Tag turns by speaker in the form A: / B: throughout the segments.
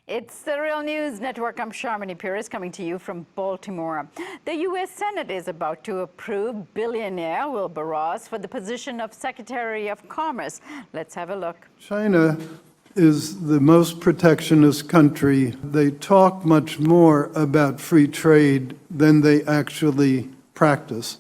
A: It's the Real News Network. I'm Sharmini Pires coming to you from Baltimore. The U.S. Senate is about to approve billionaire Wilbur Ross for the position of Secretary of Commerce. Let's have a look.
B: China is the most protectionist country. They talk much more about free trade than they actually practice.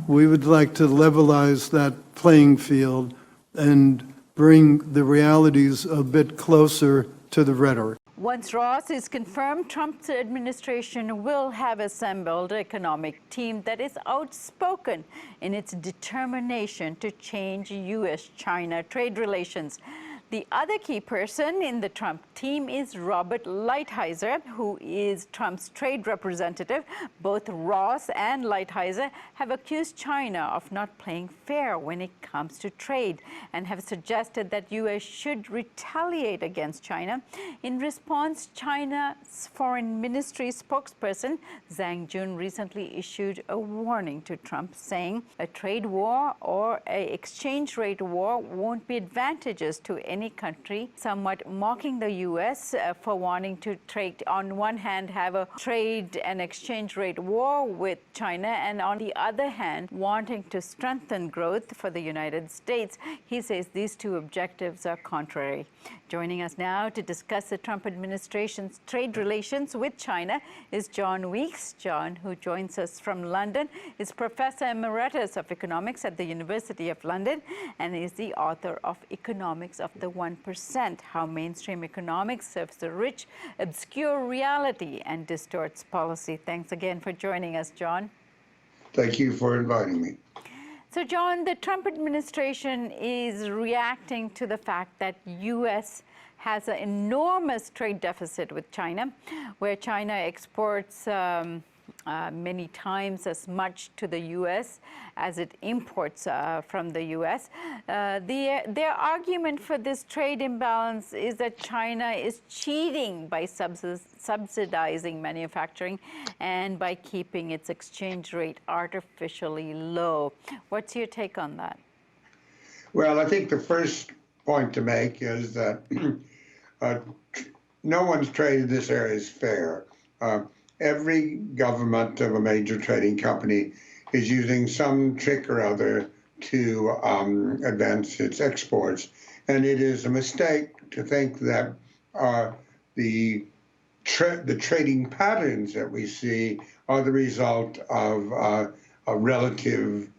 B: We would like to levelize that playing field and bring the realities a bit closer to the rhetoric.
A: Once Ross is confirmed, Trump's administration will have assembled an economic team that is outspoken in its determination to change U.S.-China trade relations. The other key person in the Trump team is Robert Lighthizer, who is Trump's trade representative. Both Ross and Lighthizer have accused China of not playing fair when it comes to trade and have suggested that U.S. should retaliate against China. In response, China's foreign ministry spokesperson Zhang Jun recently issued a warning to Trump, saying a trade war or an exchange rate war won't be advantageous to any country, somewhat mocking the U.S. For wanting to trade, on one hand, have a trade and exchange rate war with China, and on the other hand, wanting to strengthen growth for the United States. He says these two objectives are contrary. Joining us now to discuss the Trump administration's trade relations with China is John Weeks. John, who joins us from London, is Professor Emeritus of Economics at the University of London and is the author of Economics of the 1%, How Mainstream Economics Serves the Rich, Obscure Reality, and Distorts Policy. Thanks again for joining us, John.
C: Thank you for inviting me.
A: So, John, the Trump administration is reacting to the fact that U.S. has an enormous trade deficit with China, where China exports many times as much to the U.S. as it imports from the U.S. Their argument for this trade imbalance is that China is cheating by subsidizing manufacturing and by keeping its exchange rate artificially low. What's your take on that?
C: Well, I think the first point to make is that no one's trade in this area is fair. Every government of a major trading company is using some trick or other to advance its exports. And it is a mistake to think that the trading patterns that we see are the result of a relative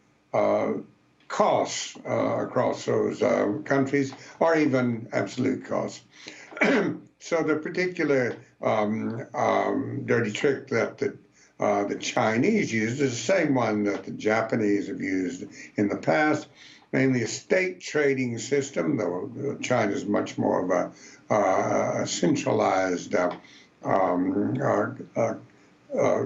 C: costs across those countries, or even absolute costs. So the particular dirty trick that the Chinese used is the same one that the Japanese have used in the past, namely a state trading system, though China is much more of a centralized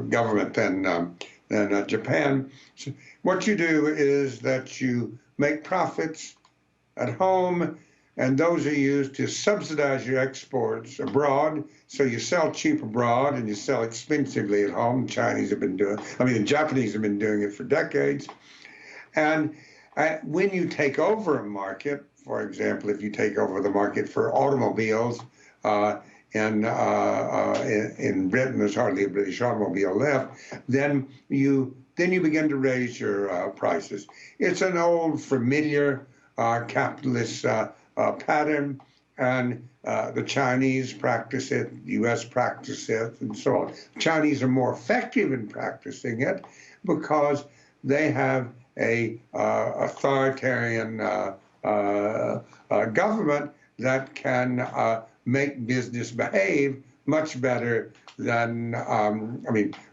C: government than Japan. So what you do is that you make profits at home, and those are used to subsidize your exports abroad. So you sell cheap abroad and you sell expensively at home. The Japanese have been doing it for decades. And when you take over a market, for example, if you take over the market for automobiles, in Britain, there's hardly a British automobile left, then you begin to raise your prices. It's an old, familiar capitalist pattern, and the Chinese practice it, the U.S. practice it, and so on. The Chinese are more effective in practicing it because they have a authoritarian government that can make business behave much better than,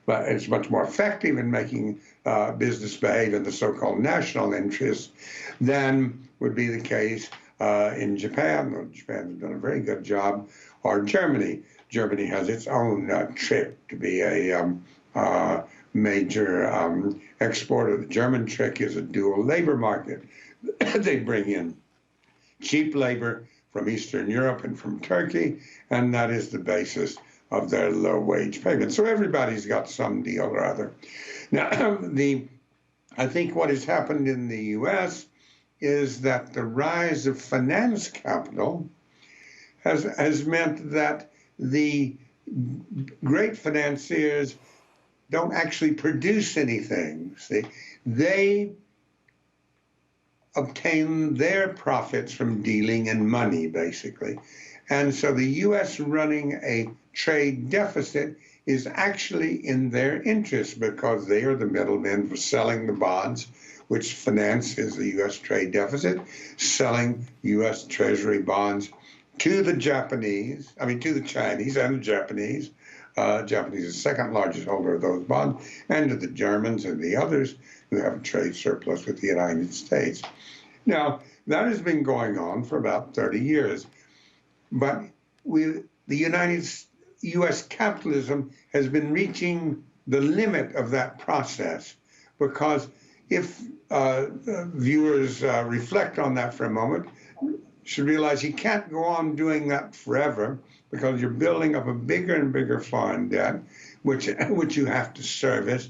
C: but it's much more effective in making business behave in the so-called national interest than would be the case in Japan. Japan has done a very good job, or Germany. Germany has its own trick to be a major exporter. The German trick is a dual labor market. They bring in cheap labor from Eastern Europe and from Turkey, and that is the basis of their low wage payment. So everybody's got some deal or other. Now, I think what has happened in the U.S. is that the rise of finance capital has meant that the great financiers don't actually produce anything. See, they obtain their profits from dealing in money, basically. And so the U.S. running a trade deficit is actually in their interest because they are the middlemen for selling the bonds, which finances the U.S. trade deficit, selling U.S. Treasury bonds to the Japanese, to the Chinese and the Japanese. Japanese is the second largest holder of those bonds, and to the Germans and the others who have a trade surplus with the United States. Now, that has been going on for about 30 years, but the U.S. capitalism has been reaching the limit of that process, because if viewers reflect on that for a moment, should realize you can't go on doing that forever, because you're building up a bigger and bigger foreign debt, which you have to service.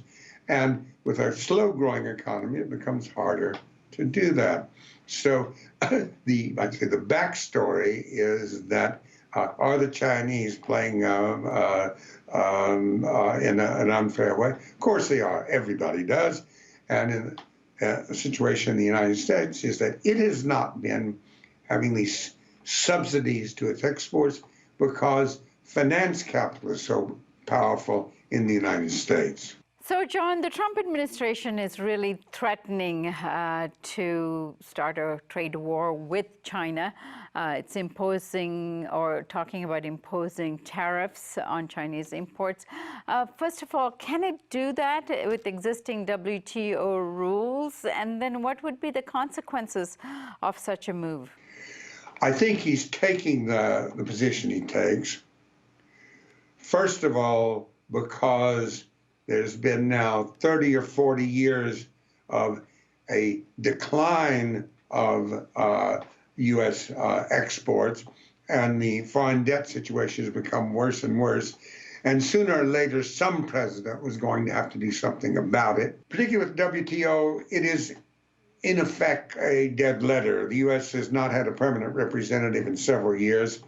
C: And with a slow-growing economy, it becomes harder to do that. So the backstory is that are the Chinese playing in an unfair way? Of course they are. Everybody does. And in the situation in the United States is that it has not been having these subsidies to its exports because finance capital is so powerful in the United States.
A: So, John, the Trump administration is really threatening to start a trade war with China. It's imposing or talking about imposing tariffs on Chinese imports. First of all, can it do that with existing WTO rules? And then what would be the consequences of such a move?
C: I think he's taking the position he takes. First of all, because there's been now 30 or 40 years of a decline of U.S. exports, and the foreign debt situation has become worse and worse. And sooner or later, some president was going to have to do something about it. Particularly with WTO, it is in effect a dead letter. The U.S. has not had a permanent representative in several years.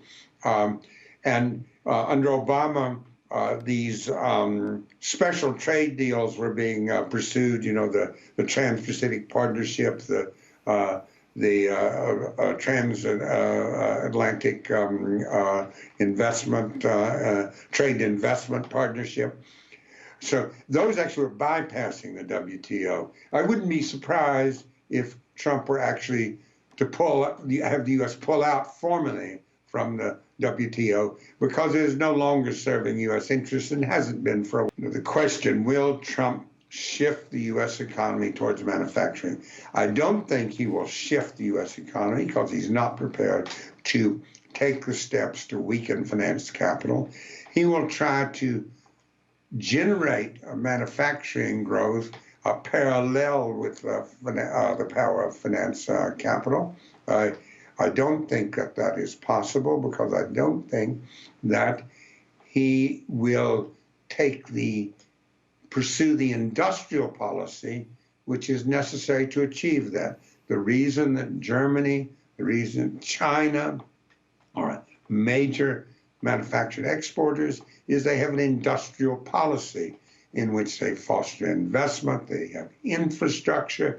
C: And under Obama, these special trade deals were being pursued, the Trans-Pacific Partnership, the Transatlantic Trade Investment Partnership. So those actually were bypassing the WTO. I wouldn't be surprised if Trump were actually to have the U.S. pull out formally from the WTO, because it is no longer serving U.S. interests and hasn't been for a while. The question, will Trump shift the U.S. economy towards manufacturing? I don't think he will shift the U.S. economy because he's not prepared to take the steps to weaken finance capital. He will try to generate a manufacturing growth parallel with the power of finance capital. I don't think that is possible, because I don't think that he will pursue the industrial policy which is necessary to achieve that. The reason that Germany, the reason China are major manufactured exporters is they have an industrial policy in which they foster investment, they have infrastructure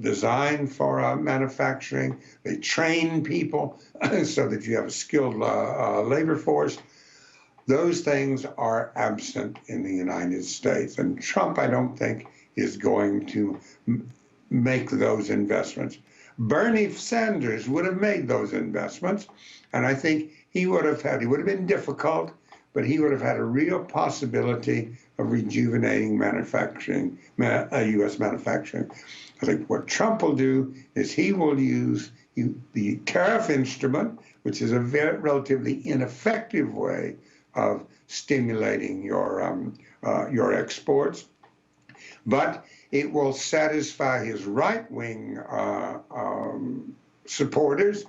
C: designed for manufacturing, they train people so that you have a skilled labor force. Those things are absent in the United States. And Trump, I don't think, is going to make those investments. Bernie Sanders would have made those investments, and I think it would have been difficult, but he would have had a real possibility of rejuvenating manufacturing, U.S. manufacturing. I think what Trump will do is he will use the tariff instrument, which is a relatively ineffective way of stimulating your exports, but it will satisfy his right-wing supporters,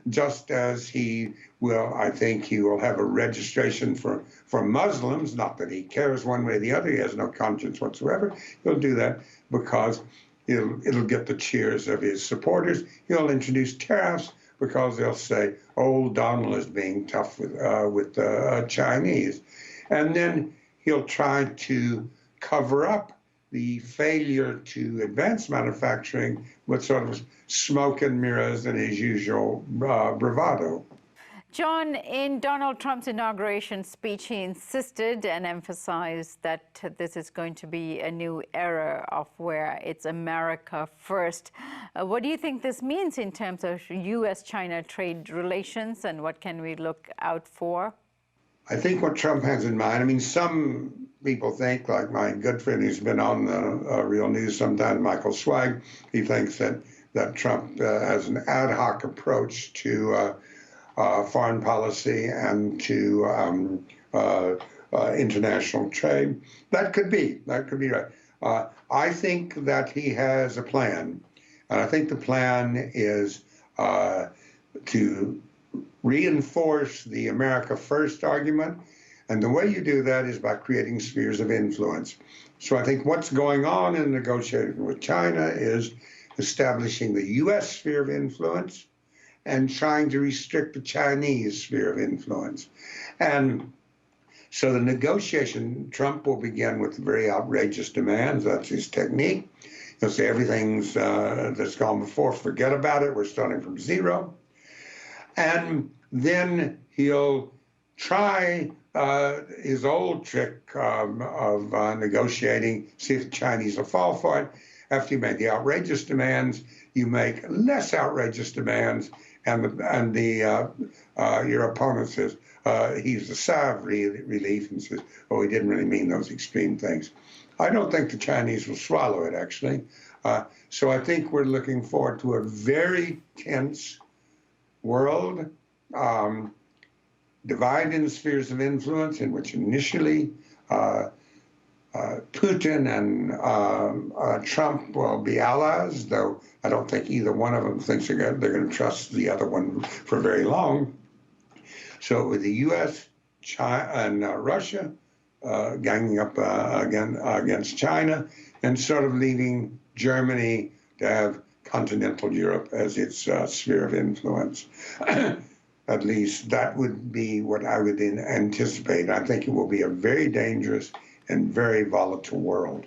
C: just as I think he will have a registration for Muslims, not that he cares one way or the other, he has no conscience whatsoever. He'll do that because it'll get the cheers of his supporters. He'll introduce tariffs because they'll say, "Oh, Donald is being tough with the Chinese," and then he'll try to cover up the failure to advance manufacturing with sort of smoke and mirrors and his usual bravado.
A: John, in Donald Trump's inauguration speech, he insisted and emphasized that this is going to be a new era of where it's America first. What do you think this means in terms of U.S.-China trade relations, and what can we look out for?
C: I think what Trump has in mind, I mean, some people think, like my good friend who's been on the Real News sometimes, Michael Swag, he thinks that Trump has an ad hoc approach to foreign policy and to international trade. That could be right. I think that he has a plan, and I think the plan is to reinforce the America First argument. And the way you do that is by creating spheres of influence. So I think what's going on in negotiating with China is establishing the U.S. sphere of influence and trying to restrict the Chinese sphere of influence. And so the negotiation, Trump will begin with very outrageous demands. That's his technique. He'll say everything's that's gone before, forget about it. We're starting from zero. And then he'll try his old trick of negotiating, see if the Chinese will fall for it. After you make the outrageous demands, you make less outrageous demands, and your opponent says he's a sigh of relief and says, "Oh, he didn't really mean those extreme things." I don't think the Chinese will swallow it, actually. So I think we're looking forward to a very tense world, divided in spheres of influence, in which initially Putin and Trump will be allies, though I don't think either one of them thinks they're going to trust the other one for very long. So with the U.S., China, and Russia ganging up against China, and sort of leaving Germany to have continental Europe as its sphere of influence. At least that would be what I would anticipate. I think it will be a very dangerous and very volatile world.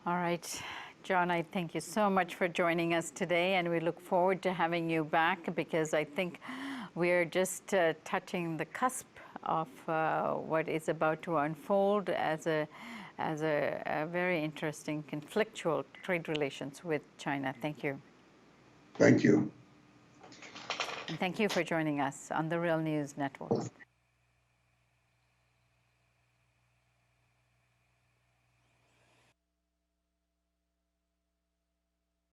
A: All right. John, I thank you so much for joining us today, and we look forward to having you back, because I think we're just touching the cusp of what is about to unfold as a very interesting conflictual trade relations with China. Thank you.
C: Thank you.
A: And thank you for joining us on the Real News Network.